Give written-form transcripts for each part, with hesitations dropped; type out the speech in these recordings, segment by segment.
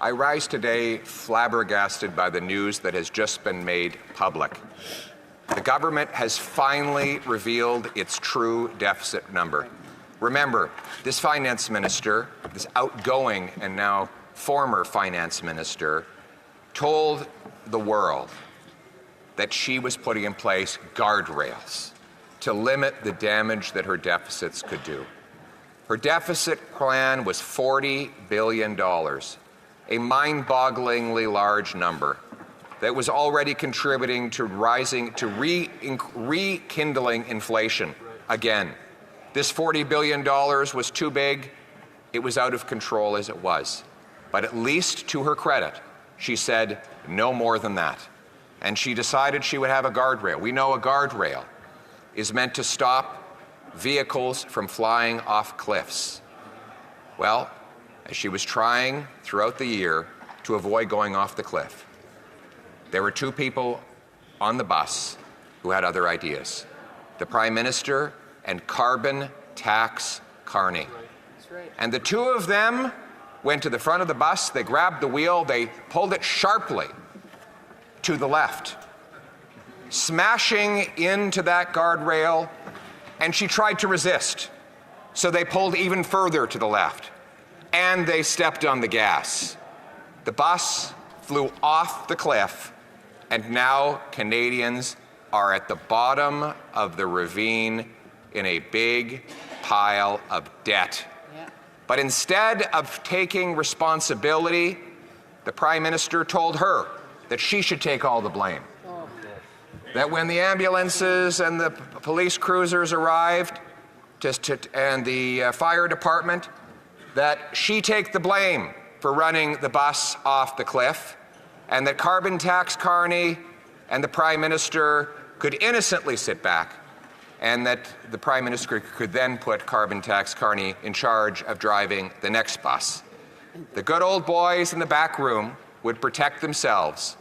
I rise today flabbergasted by the news that has just been made public. The government has finally revealed its true deficit number. Remember, this finance minister, this outgoing and now former finance minister, told the world that she was putting in place guardrails to limit the damage that her deficits could do. Her deficit plan was $40 billion, a mind-bogglingly large number that was already contributing to rekindling inflation again. This $40 billion was too big. It was out of control as it was. But at least to her credit, she said no more than that. And she decided she would have a guardrail. We know a guardrail is meant to stop vehicles from flying off cliffs. Well, as she was trying throughout the year to avoid going off the cliff, there were two people on the bus who had other ideas: the Prime Minister and carbon tax Carney. And the two of them went to the front of the bus, they grabbed the wheel, they pulled it sharply to the left, smashing into that guardrail, and she tried to resist. So they pulled even further to the left, and they stepped on the gas. The bus flew off the cliff, and now Canadians are at the bottom of the ravine in a big pile of debt. Yeah. But instead of taking responsibility, the Prime Minister told her that she should take all the blame. Oh. That when the ambulances and the police cruisers arrived and the fire department, that she take the blame for running the bus off the cliff, and that carbon tax Carney and the Prime Minister could innocently sit back, and that the Prime Minister could then put carbon tax Carney in charge of driving the next bus. The good old boys in the back room would protect themselves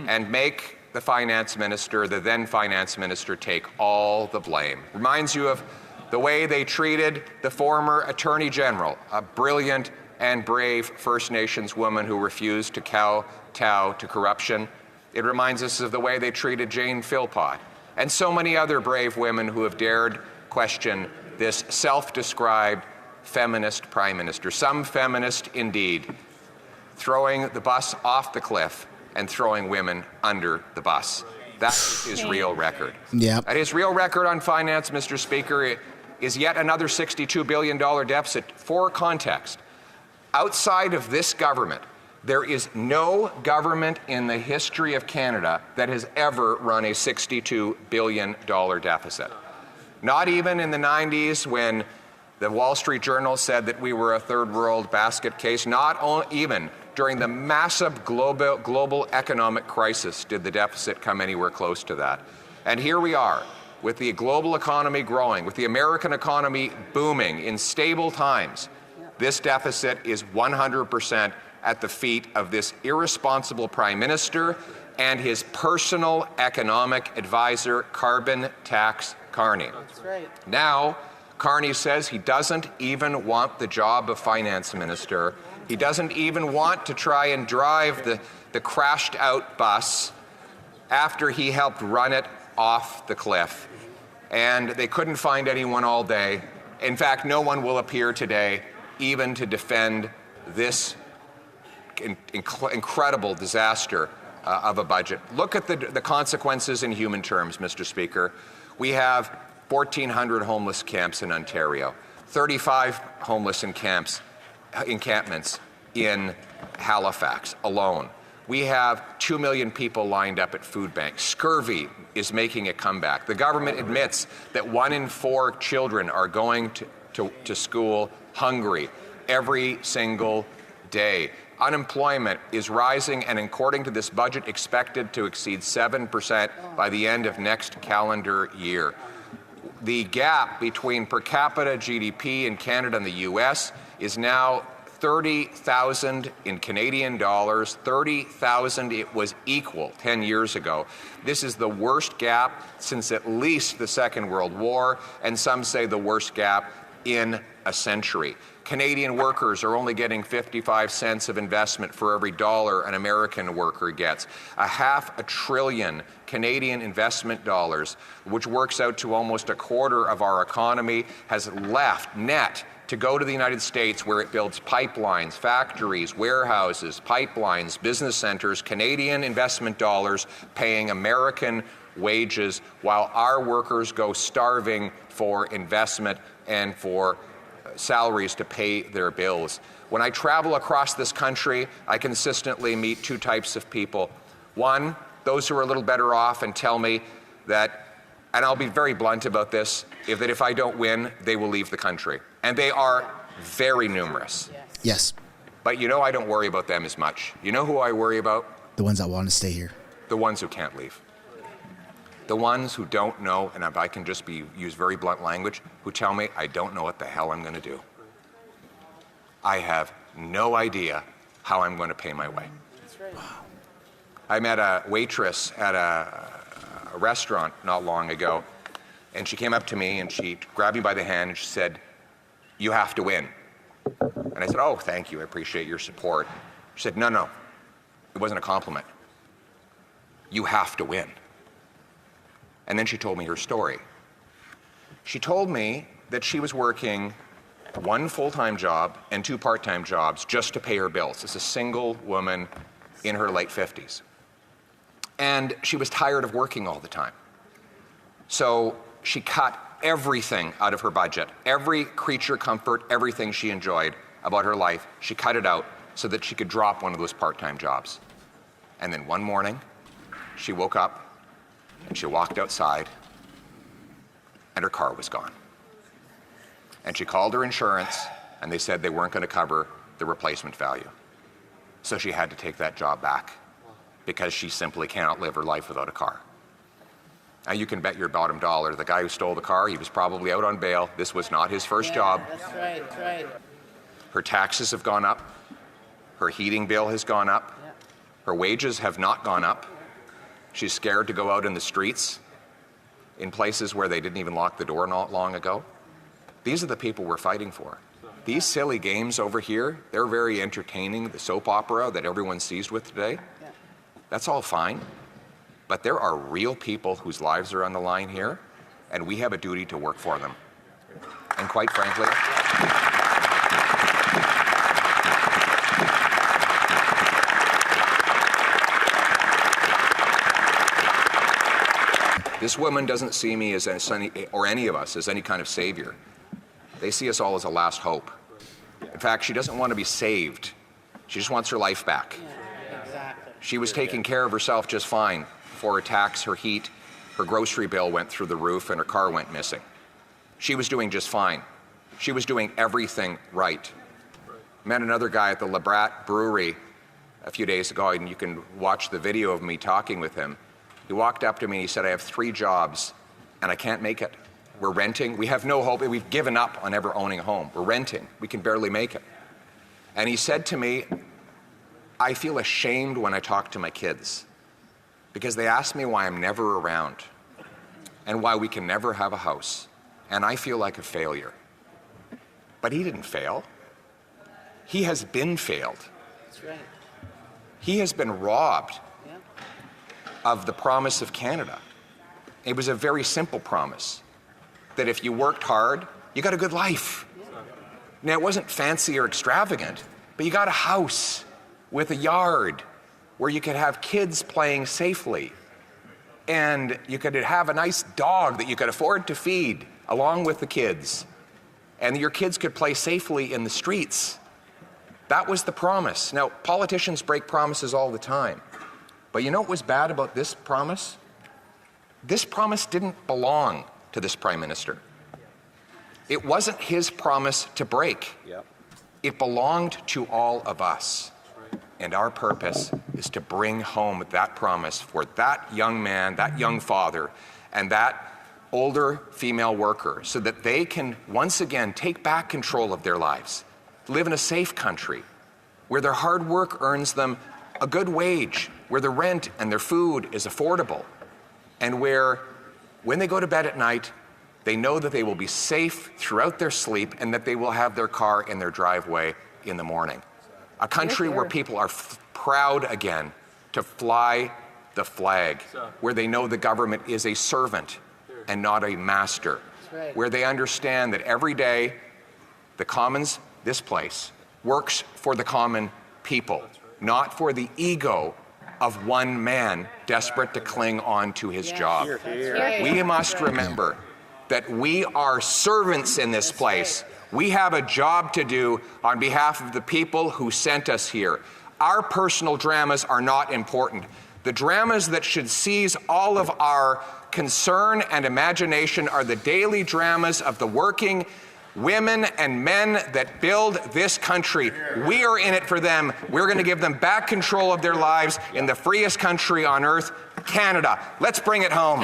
and make the finance minister, the then finance minister, take all the blame. Reminds you of the way they treated the former Attorney General, a brilliant and brave First Nations woman who refused to kowtow to corruption. It reminds us of the way they treated Jane Philpott and so many other brave women who have dared question this self-described feminist Prime Minister, some feminist indeed, throwing the bus off the cliff and throwing women under the bus. That is his real record. Yeah. And his real record on finance, Mr. Speaker, is yet another $62 billion deficit. For context, outside of this government, there is no government in the history of Canada that has ever run a $62 billion deficit. Not even in the 90s when the Wall Street Journal said that we were a third world basket case. Not even during the massive global economic crisis did the deficit come anywhere close to that. And here we are, with the global economy growing, with the American economy booming in stable times. This deficit is 100% at the feet of this irresponsible Prime Minister and his personal economic advisor, carbon tax Carney. That's right. Now, Carney says he doesn't even want the job of finance minister. He doesn't even want to try and drive the crashed out bus after he helped run it off the cliff. And they couldn't find anyone all day. In fact, no one will appear today even to defend this incredible disaster of a budget. Look at the consequences in human terms, Mr. Speaker. We have 1,400 homeless camps in Ontario, 35 homeless encampments in Halifax alone. We have 2 million people lined up at food banks. Scurvy is making a comeback. The government admits that 1 in 4 children are going to school hungry every single day. Unemployment is rising, and according to this budget, expected to exceed 7% by the end of next calendar year. The gap between per capita GDP in Canada and the US is now 30,000 in Canadian dollars, 30,000 it was equal 10 years ago. This is the worst gap since at least the Second World War, and some say the worst gap in a century. Canadian workers are only getting 55 cents of investment for every dollar an American worker gets. $500 billion Canadian investment dollars, which works out to almost a quarter of our economy, has left net to go to the United States, where it builds pipelines, factories, warehouses, pipelines, business centers, Canadian investment dollars paying American wages, while our workers go starving for investment and for salaries to pay their bills. When I travel across this country, I consistently meet two types of people. One, those who are a little better off and tell me that, and I'll be very blunt about this, that if I don't win, they will leave the country. And they are very numerous. Yes. But you know, I don't worry about them as much. You know who I worry about? The ones that want to stay here. The ones who can't leave. The ones who don't know, and if I can just use very blunt language, who tell me, I don't know what the hell I'm going to do. I have no idea how I'm going to pay my way. That's right. Wow. I met a waitress at a restaurant not long ago, and she came up to me and she grabbed me by the hand and she said, "You have to win." And I said, "Oh, thank you, I appreciate your support." She said, No, it wasn't a compliment. You have to win. And then she told me her story. She told me that she was working one full-time job and two part-time jobs just to pay her bills. As a single woman in her late 50s. And she was tired of working all the time. So she cut everything out of her budget, every creature comfort, everything she enjoyed about her life, she cut it out so that she could drop one of those part-time jobs. And then one morning, she woke up and she walked outside and her car was gone. And she called her insurance and they said they weren't going to cover the replacement value. So she had to take that job back because she simply cannot live her life without a car. Now you can bet your bottom dollar the guy who stole the car, he was probably out on bail. This was not his first job. That's right, that's right. Her taxes have gone up. Her heating bill has gone up. Yeah. Her wages have not gone up. She's scared to go out in the streets in places where they didn't even lock the door not long ago. These are the people we're fighting for. These silly games over here, they're very entertaining. The soap opera that everyone's seized with today, that's all fine. But there are real people whose lives are on the line here, and we have a duty to work for them. And quite frankly, this woman doesn't see me as any, or any of us as any kind of savior. They see us all as a last hope. In fact, she doesn't want to be saved. She just wants her life back. Yeah, exactly. She was taking care of herself just fine before her tax, her heat, her grocery bill went through the roof and her car went missing. She was doing just fine. She was doing everything right. Met another guy at the La Brat Brewery a few days ago, and you can watch the video of me talking with him. He walked up to me and he said, "I have 3 jobs and I can't make it. We're renting. We have no hope. We've given up on ever owning a home. We're renting. We can barely make it." And he said to me, "I feel ashamed when I talk to my kids because they ask me why I'm never around and why we can never have a house. And I feel like a failure." But he didn't fail. He has been failed. That's right. He has been robbed Yeah. of the promise of Canada. It was a very simple promise that if you worked hard, you got a good life. Now, it wasn't fancy or extravagant, but you got a house with a yard where you could have kids playing safely, and you could have a nice dog that you could afford to feed along with the kids, and your kids could play safely in the streets. That was the promise. Now, politicians break promises all the time, but you know what was bad about this promise? This promise didn't belong to this Prime Minister. It wasn't his promise to break. Yep. It belonged to all of us. And our purpose is to bring home that promise for that young man, that young father, and that older female worker so that they can once again take back control of their lives, live in a safe country where their hard work earns them a good wage, where their rent and their food is affordable, and where when they go to bed at night, They know that they will be safe throughout their sleep and that they will have their car in their driveway in the morning. A country where people are proud again to fly the flag, where they know the government is a servant and not a master, where they understand that every day the Commons, this place, works for the common people, not for the ego of one man desperate to cling on to his job. Right. We must remember that we are servants in this place. We have a job to do on behalf of the people who sent us here. Our personal dramas are not important. The dramas that should seize all of our concern and imagination are the daily dramas of the working women and men that build this country. We are in it for them. We're going to give them back control of their lives in the freest country on earth, Canada. Let's bring it home.